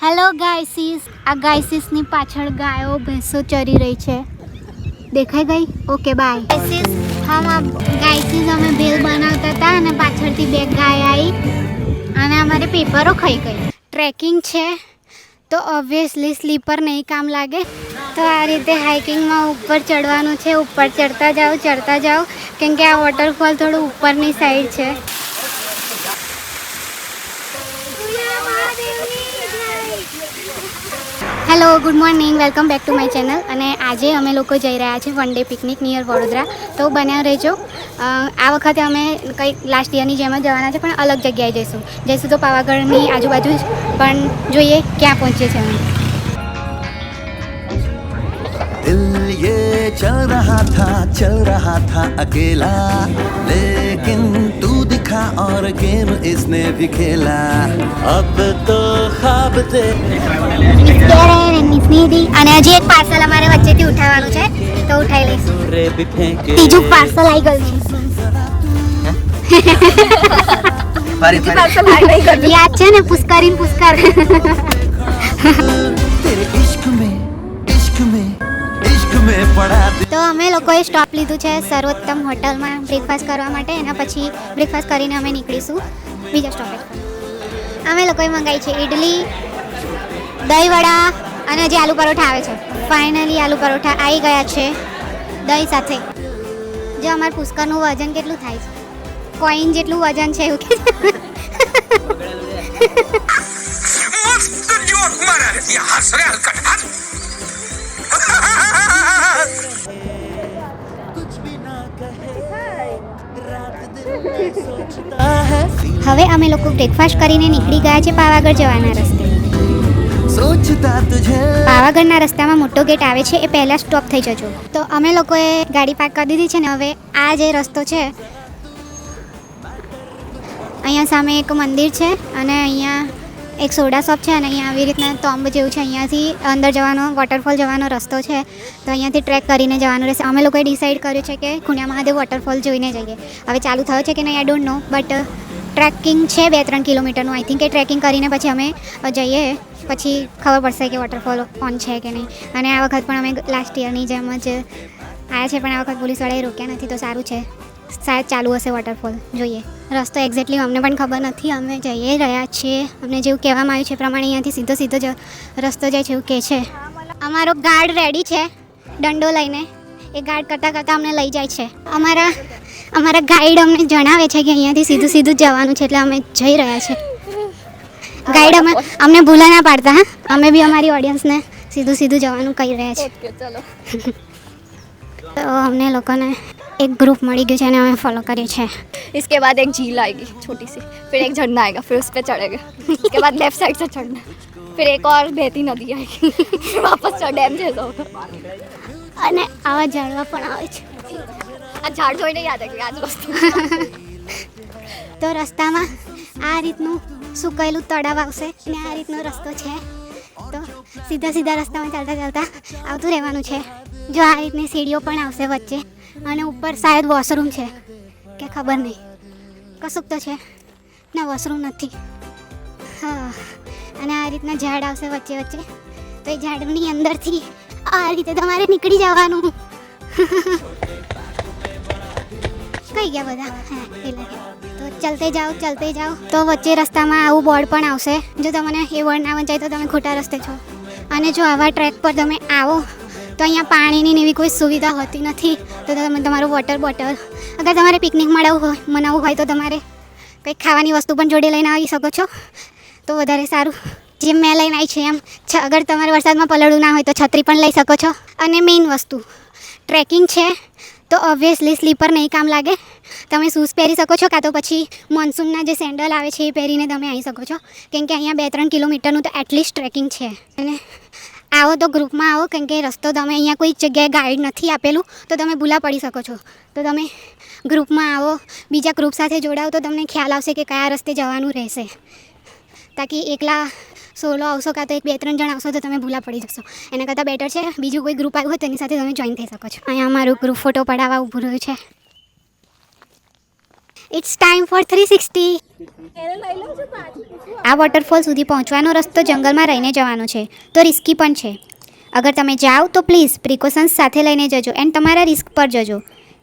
Hello ગાયસીસ, આ ગાયસીસની પાછળ ગાયો ભેંસો ચરી રહી છે. દેખાઈ ગઈ? Okay bye ગાયસીસ. ગાયસીસ અમે ભેલ બનાવતા હતા અને પાછળથી બે ગાય આવી અને અમારે પેપરો ખાઈ ગઈ. ટ્રેકિંગ છે તો ઓબ્વિયસલી સ્લીપર નહીં કામ લાગે, તો આ રીતે હાઇકિંગમાં ઉપર ચડવાનું છે. ઉપર ચડતા જાઓ કેમ કે આ વોટરફોલ થોડું ઉપરની સાઈડ છે. Hello, good morning, welcome back to my channel. અને આજે અમે લોકો જઈ રહ્યા છીએ one day picnic near Vadodara, તો બન્યા રહેજો. આ વખતે અમે કંઈક લાસ્ટ યરની જેમ જ જવાના છે, પણ અલગ જગ્યાએ જઈશું તો પાવાગઢની આજુબાજુ જ, પણ જોઈએ ક્યાં પહોંચીએ છીએ અમે. दिल ये चल रहा था अकेला, लेकिन तू दिखा और गेम इसने भी खेला. अब तो ख्वाब थे. અને હજી એક પાર્સલ અમારે વચ્ચેથી ઉઠાવવાનું છે, તો ઉઠાઈ લઈશું. ત્રીજું પાર્સલ આવી ગયું છે. યાદ છે ને, પુષ્કર. તો અમે લોકોએ સ્ટોપ લીધું છે સર્વોત્તમ હોટલમાં બ્રેકફાસ્ટ કરવા માટે. એના પછી બ્રેકફાસ્ટ કરીને અમે નીકળીશું બીજા સ્ટોપેજ પર. અમે લોકોએ મંગાવી છે ઇડલી, દહીંવડા અને જે આલુ પરોઠા આવે છે. ફાઇનલી આલુ પરોઠા આવી ગયા છે દહીં સાથે. જો અમારા પુષ્કરનું વજન કેટલું થાય છે, કોઈન જેટલું વજન છે એવું કે હવે અમે લોકો બ્રેકફાસ્ટ કરીને નીકળી ગયા છે પાવાગઢ જવાના રસ્તે. પાવાગઢના રસ્તામાં મોટો ગેટ આવે છે, એ પહેલાં સ્ટોપ થઈ જજો. તો અમે લોકોએ ગાડી પાર્ક કરી દીધી છે ને હવે આ જે રસ્તો છે, અહીંયા સામે એક મંદિર છે અને અહીંયા એક સોડા શોપ છે અને અહીંયા આવી રીતના ટોમ્બ જેવું છે. અહીંયાથી અંદર જવાનો, વોટરફોલ જવાનો રસ્તો છે, તો અહીંયાથી ટ્રેક કરીને જવાનું રહેશે. અમે લોકોએ ડિસાઈડ કર્યું છે કે ખૂણિયા મહાદેવ વોટરફોલ જોઈને જઈએ. હવે ચાલુ થયો છે કે નહીં I don't know, but trekking છે 2-3 કિલોમીટરનું. આઈ થિંક એ ટ્રેકિંગ કરીને પછી અમે જઈએ, પછી ખબર પડશે કે વોટરફોલ ઓન છે કે નહીં. અને આ વખત પણ અમે લાસ્ટ યરની જેમ જ આવ્યા છે, પણ આ વખત પોલીસવાળાએ રોક્યા નથી, તો સારું છે. શાયદ ચાલુ હશે વોટરફોલ, જોઈએ. રસ્તો એક્ઝેક્ટલી અમને પણ ખબર નથી, અમે જઈ રહ્યા છીએ. અમને જેવું કહેવામાં આવ્યું છે પ્રમાણે અહીંયાથી સીધો જ રસ્તો જાય છે એવું કહે છે. અમારો ગાર્ડ રેડી છે દંડો લઈને, એ ગાર્ડ કરતાં અમને લઈ જાય છે. અમારા ગાઈડ અમને જણાવે છે કે અહીંયાથી સીધું જવાનું છે, એટલે અમે જઈ રહ્યા છીએ. ગાઈડ અમને ભૂલા ના પાડતા. હા, અમે બી અમારી ઓડિયન્સને સીધું જવાનું કહી રહ્યા છીએ. તો અમને લોકોને एक ग्रुप मड़ी गई है, हमें फॉलो करिए छे. इसके बाद एक झील आएगी छोटी सी, फिर एक झरना आएगा, फिर उस पर चढ़ेंगे. उसके बाद लेफ्ट साइड से चढ़ना, फिर एक और बहती नदी आएगी, फिर वापस डैम जैसा होगा. અને આવા ઝાડવા પણ આવે છે. આ ઝાડ જોઈને યાદ આવી આજ વસ્તુ. તો રસ્તામાં આ રીતનું સુકાયેલું તળાવ આવશે ને આ રીતનો રસ્તો છે, તો સીધા રસ્તામાં ચાલતા આવતું રહેવાનું છે. જો આ રીતની સીડીઓ પણ આવશે વચ્ચે, અને ઉપર શાયદ વોશરૂમ છે કે ખબર નહીં, કશુંક તો છે ના, વોશરૂમ નથી. હા, અને આ રીતના ઝાડ આવશે વચ્ચે, તો એ ઝાડની અંદરથી આ રીતે તમારે નીકળી જવાનું. કઈ ગયા બધા? હા, એટલે તો ચલતે જાઓ. તો વચ્ચે રસ્તામાં આવું બોર્ડ પણ આવશે. જો તમને એ બોર્ડ ના વંચાય તો તમે ખોટા રસ્તે છો. અને જો આવા ટ્રેક પર તમે આવો તો અહીંયા પાણીની એવી કોઈ સુવિધા હોતી નથી, તો તમે તમારું વોટર બોટલ, અગર તમારે પિકનિક મનાવવું હોય તો તમારે કંઈક ખાવાની વસ્તુ પણ જોડે લઈને આવી શકો છો, તો વધારે સારું. જેમ મેં લઈને આવી છે એમ, અગર તમારે વરસાદમાં પલળવું ના હોય તો છત્રી પણ લઈ શકો છો. અને મેઇન વસ્તુ, ટ્રેકિંગ છે તો ઓબ્વિયસલી સ્લીપર નહીં કામ લાગે. તમે શૂઝ પહેરી શકો છો, કાં તો પછી મોન્સૂનના જે સેન્ડલ આવે છે એ પહેરીને તમે આવી શકો છો, કેમ કે અહીંયા 2-3 કિલોમીટરનું તો એટલીસ્ટ ટ્રેકિંગ છે. અને આવો તો ગ્રુપમાં આવો, કેમ કે રસ્તો તમે અહીંયા કોઈ જગ્યાએ ગાઈડ નથી આપેલું તો તમે ભૂલા પડી શકો છો. તો તમે ગ્રુપમાં આવો, બીજા ગ્રુપ સાથે જોડાઓ તો તમને ખ્યાલ આવશે કે કયા રસ્તે જવાનું રહેશે. તાકી એકલા સોલો આવશો કાં તો 1-2-3 જણ આવશો તો તમે ભૂલા પડી જશો. એના કરતાં બેટર છે બીજું કોઈ ગ્રુપ આવ્યું હોય તેની સાથે તમે જોઈન થઈ શકો છો. અહીંયા અમારું ગ્રુપ ફોટો પડાવવા ઊભું રહ્યું છે. It's time for 360. આ વોટરફોલ સુધી પહોંચવાનો રસ્તો જંગલમાં રહીને જવાનો છે, તો રિસ્કી પણ છે. અગર તમે જાઓ તો પ્લીઝ પ્રિકોશન્સ સાથે લઈને જજો એન્ડ તમારા રિસ્ક પર જજો.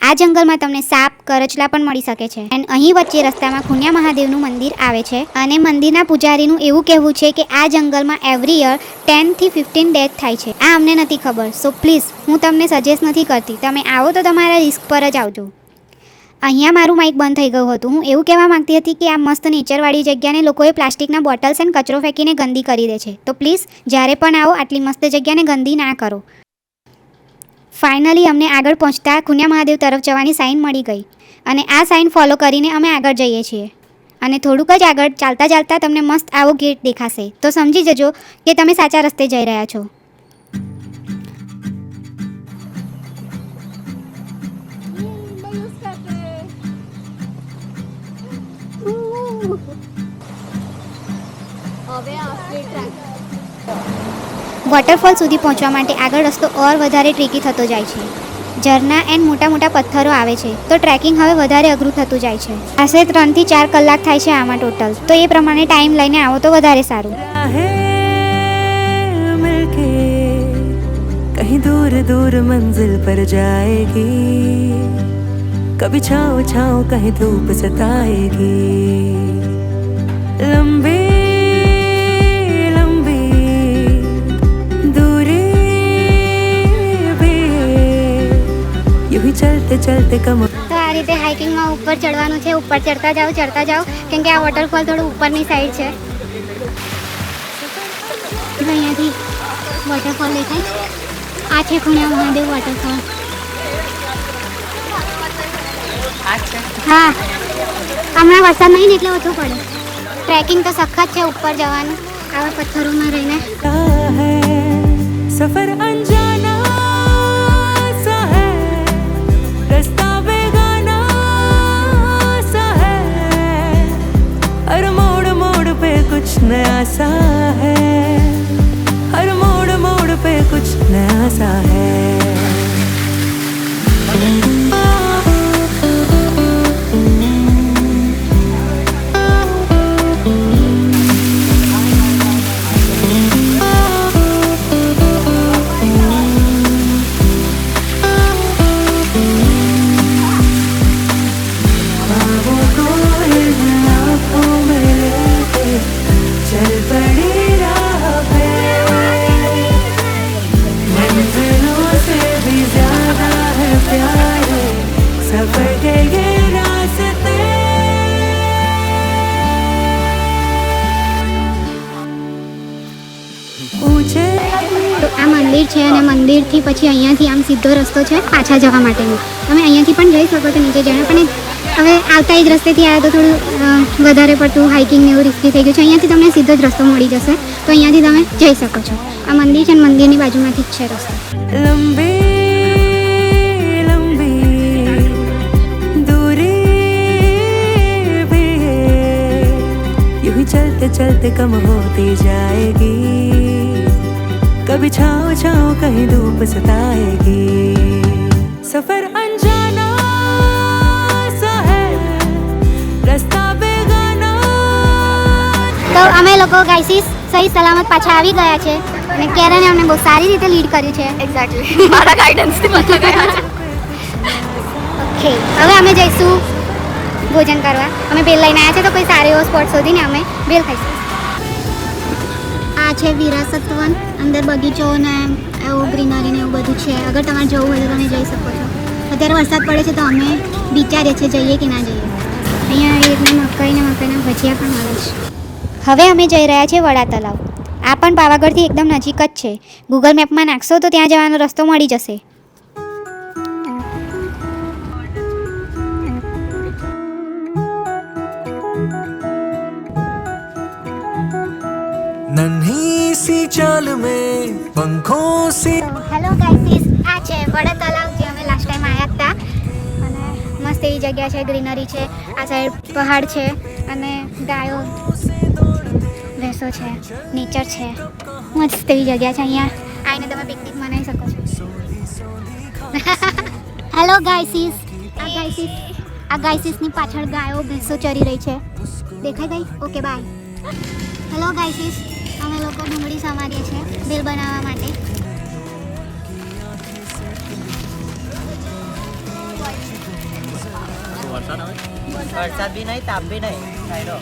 આ જંગલમાં તમને સાપ કરચલા પણ મળી શકે છે. એન્ડ અહીં વચ્ચે રસ્તામાં ખુન્યા મહાદેવનું મંદિર આવે છે અને મંદિરના પૂજારીનું એવું કહેવું છે કે આ જંગલમાં એવરી યર 10 થી 15 ડેથ થાય છે. આ અમને નથી ખબર, સો પ્લીઝ હું તમને સજેસ્ટ નથી કરતી. તમે આવો તો તમારા રિસ્ક પર જ આવજો. અહીંયા મારું માઇક બંધ થઈ ગયું હતું. હું એવું કહેવા માંગતી હતી કે આ મસ્ત નેચરવાળી જગ્યાને લોકોએ પ્લાસ્ટિકના બોટલ્સ એન્ડ કચરો ફેંકીને ગંદી કરી દે છે. તો પ્લીઝ જ્યારે પણ આવો આટલી મસ્ત જગ્યાને ગંદી ના કરો. ફાઇનલી અમને આગળ પહોંચતા ખુન્યા મહાદેવ તરફ જવાની સાઇન મળી ગઈ અને આ સાઇન ફોલો કરીને અમે આગળ જઈએ છીએ. અને થોડુંક જ આગળ ચાલતા ચાલતા તમને મસ્ત આવો ગેટ દેખાશે, તો સમજી જજો કે તમે સાચા રસ્તે જઈ રહ્યા છો. વોટરફોલ સુધી પહોંચવા માટે આગળ રસ્તો ઓર વધારે ટ્રીકી થતો જાય છે. ઝરણા એન્ડ મોટા મોટા પથ્થરો આવે છે, તો ટ્રેકિંગ હવે વધારે અઘરું થતું જાય છે. આશરે 3 થી 4 કલાક થાય છે આમાં ટોટલ. તો એ પ્રમાણે ટાઈમ લઈને આવો તો વધારે સારું. कहीं दूर दूर मंजिल पर जाएगी, कभी छाँव छाँव कहीं धूप सताएगी. लंबी लंबी दूरी भी यूं ही चलते चलते कम. તો આ રીતે હાઇકિંગમાં ઉપર ચડવાનું છે. ઉપર ચડતા જાઓ કેમ કે આ વોટરફોલ થોડું ઉપરની સાઈડ છે. અહીંયાથી વોટરફોલ દેખાય. આ છે ખુન્યા મહાદેવ વોટરફોલ. હા, હમણાં વરસાદ નહીં ને એટલે ઓછું પડે. ટ્રેકિંગ તો સખત છે ઉપર જવાનું આવા પથ્થરોમાં રહીને. सफर अनजाना सा है, रास्ता बेगाना सा है, हर मोड़ मोड़ पे कुछ नया सा है, हर मोड़ मोड़ पे कुछ नया सा है. તો આ મંદિર છે અને મંદિરથી પછી અહીંયાથી આમ સીધો રસ્તો છે પાછા જવા માટેનો. તમે અહીંયાથી પણ જઈ શકો છો નીચે જઈને, પણ હવે આવતા જ રસ્તેથી આવ્યા તો થોડું વધારે પડતું હાઇકિંગ ને એવું રિસ્કી થઈ ગયું છે. અહીંયાથી તમને સીધો જ રસ્તો મળી જશે, તો અહીંયાથી તમે જઈ શકો છો. આ મંદિર છે અને મંદિરની બાજુમાંથી જ છે રસ્તો. लंबी लंबी दूरी भी यूं ही चलते चलते कम होती जाएगी, कभी छाँव छाँव कहीं धूप सताएगी. सफर अनजाना सा है, रास्ता बेगाना. તો અમે લોકો ગાઈસીસ સહી સલામત પાછા આવી ગયા છે અને કેરને અમને બહુ સારી રીતે લીડ કર્યું છે. એક્ઝેક્ટલી મારા ગાઈડન્સથી પાછા ગયા છે. ઓકે, હવે અમે જઈશું ભોજન કરવા. અમે બેલ લઈને આવ્યા છે, તો કોઈ સારો એવો સ્પોટ શોધીને અમે બેલ ખાઈશું. આ છે વિરાસત વન. અંદર બગીચો ને એવું ગ્રીનરી ને એવું બધું છે. અગર તમારે જવું હોય તો તમે જઈ શકો છો. અત્યારે વરસાદ પડે છે તો અમે વિચારીએ છીએ જઈએ કે ના જઈએ. અહીંયા એ રીતના મકાઈના ભજીયા પણ મળે છે. હવે અમે જઈ રહ્યા છીએ વડા તલાવ. આ પણ પાવાગઢથી એકદમ નજીક જ છે. ગૂગલ મેપમાં નાખશો તો ત્યાં જવાનો રસ્તો મળી જશે. नन्ही सी चाल में पंखों से. હેલો ગાઈસીસ, આ છે વડા તલાવ જે અમે લાસ્ટ ટાઈમ આવ્યા હતા. અને મસ્ત એવી જગ્યા છે, ગ્રીનરી છે. આ સાઈડ પહાડ છે અને ગાયો ભેંસો છે, નેચર છે. મસ્ત એવી જગ્યા છે. અહીંયા આવીને તમે પિકનિક મનાવી શકો છો. હેલો ગાઈસીસ, આ ગાઈસીસ આ ગાઈસીસની પાછળ ગાયો ભેંસો ચરી રહી છે. દેખાઈ ગઈ? Okay bye. હેલો ગાઈસીસ, અમે લોકો ડુંગળી સમારીએ છીએ ભેલ બનાવવા માટે. વરસાદ બી નહીં, તાપ બી નહીં. સાઈડો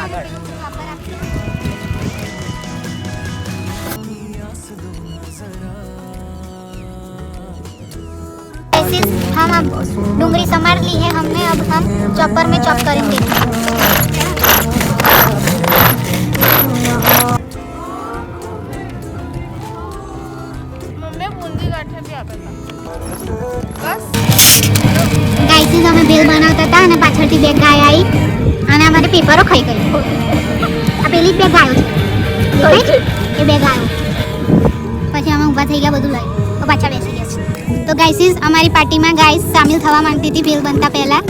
આગળ. गाइस हम अब डूंगरी समार ली है हमने. अब हम चॉपर में चॉप करेंगे. ગાઈસીસ અમે ભેલ બનાવતા હતા અને પાછળથી બે ગાય આવી અને અમારે પેપરો ખાઈ ગઈ. આ પેલી બે ગાયો છે દેખાય? એ બે ગાયો. પછી અમે ઊભા થઈ ગયા, બધું લઈ તો પાછા બેસી ગયા છે. તો ગાઈસીસ અમારી પાર્ટીમાં ગાઈસ સામેલ થવા માંગતી હતી ભેલ બનતા પહેલા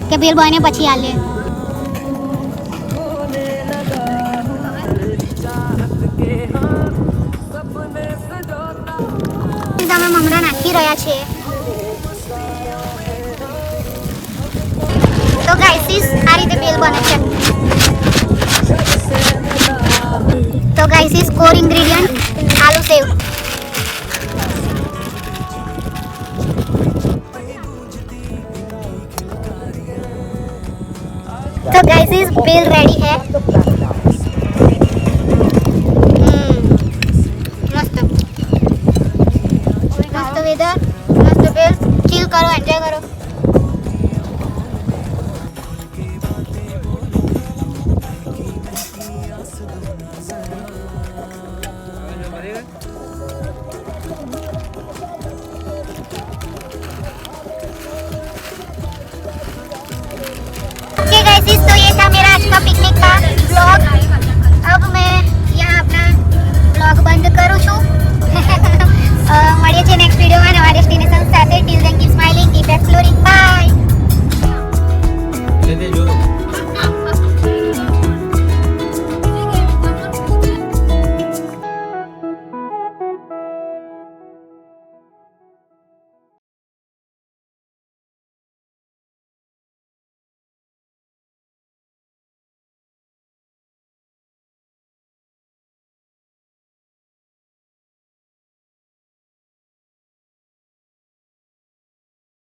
કે ભેલ બને પછી આલે. અમે મમરા નાખી રહ્યા છે. તો ગાઈસીસ આ રીતે ભેલ બને છે. તો ગાઈસીસ કોર ઇન્ગ્રેડિયન્ટ આલુ સેવ. तो गाइस इस बेल रेडी है.